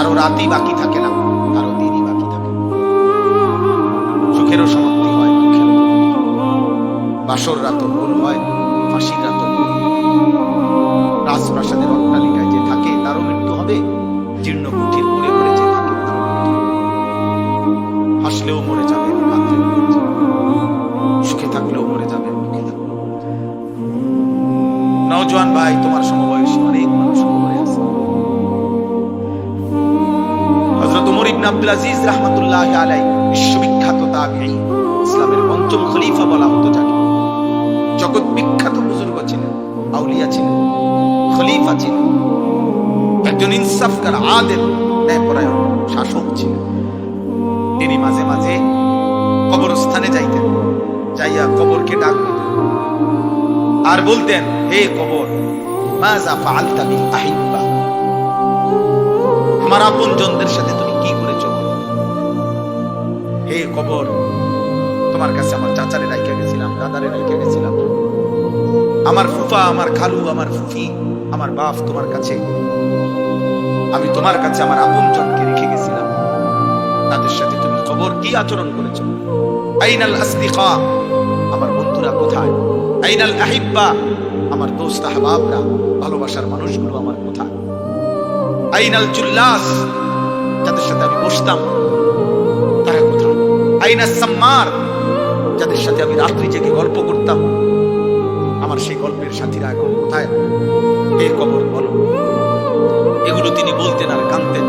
কারো রাতই বাকি থাকে না, কারো দিনই বাকি থাকে। সুখেরও সমাপ্তি হয়, দুঃখেরও। বাসর রাতও ভুল হয়, ফাঁসির রাতও ভুল। রাজপ্রাসাদের অট্টালিকায় যে থাকে তারও মৃত্যু হবে, জীর্ণ কুঠির ঘুরে ঘুরে যে থাকে তারও মৃত্যু হবে। হাসলেও মরে যাবে, কাঁদলেও মরে যাবে, সুখে থাকলেও মরে যাবে, দুঃখে থাকলেও মরে যাবে। নওজোয়ান ভাই, তোমার সমবয়সী অনেক মানুষ কবরে আছে। হযরত ওমর ইবনে আব্দুল আজিজ রাহমাতুল্লাহি আলাইহি বিশ্ববিখ্যাত তাবিঈ, ইসলামের পঞ্চম খলিফা বলা হতো যাকে। জগৎ বিখ্যাত বুজুর্গ ছিলেন, আউলিয়া ছিলেন, খলিফা ছিলেন, একজন ইনসাফকার আদেল ন্যায়পরায়ণ শাসক ছিলেন। তিনি মাঝে মাঝে কবরস্থানে যাইতেন, যাইয়া কবরকে ডাক দিতেন আর বলতেন, হে কবর, মাযা ফাআলতা বিল আহিব্বা, আমার আপনজনদের সাথে তুমি কি করেছো? হে কবর, তোমার কাছে আমার চাচারে রাইখা গেছিলাম, দাদারে রাইখা গেছিলাম, আমার ফুফা, আমার খালু, আমার ফুফি, আমার বাপ তোমার কাছে, আমি তোমার কাছে আমার আপনজনকে রেখে গেছিলাম, তাদের সাথে তুমি কবর কি আচরণ করেছো? আইনাল আসদিকা, আমার বন্ধুরা কোথায়? আইনাল আহিব্বা, আমার দোস্ত আহবাবরা, ভালোবাসার মানুষগুলো আমার কোথায়? আইনাল জুল্লাস, যাদের সাথে আমি বসতাম তারা কোথায়? আইনাস সাম্মার, যাদের সাথে আমি রাত্রি জেগে গল্প করতাম, আমার সেই গল্পের সাথীরা এখন কোথায়? হে কবর বলো। এগুলো তিনি বলতেন আর কাঁদতেন।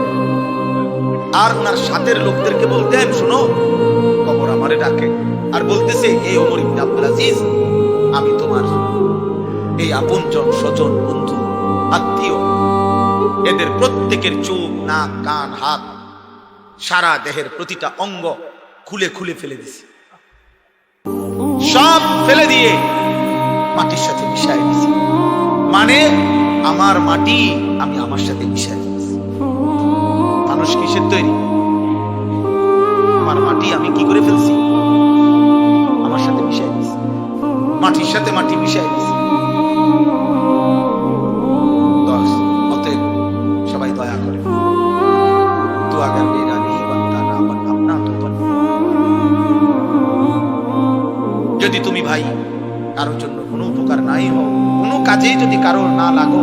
আর ওনার সাথের লোকদেরকে বলতেন, শোনো, কবর আমারে ডাকে। আর বলতেছে, হে ওমর ইবনে আব্দুল আজিজ, আমি তোমার এই আপনজন, স্বজন, বন্ধু, আত্মীয়, এদের প্রত্যেকের চোখ, নাক, কান, হাত, সারা দেহের প্রতিটা অঙ্গ খুলে খুলে ফেলে দিছি, সব ফেলে দিয়ে মাটির সাথে মিশাই দিছি। মানে আমার মাটি আমি আমার সাথে মিশাই দিছি। মানুষ কিসের তৈরি? আমার মাটি আমি কি করে ফেলছি? আমার সাথে মিশাই দিছি, মাটির সাথে মাটি মিশাই দিছি। অতএব সবাই দয়া করে দোয়া করবে, যদি তুমি ভাই কারোর জন্য কোনো উপকার নাই হোক, কোনো কাজেই যদি কারোর না লাগো,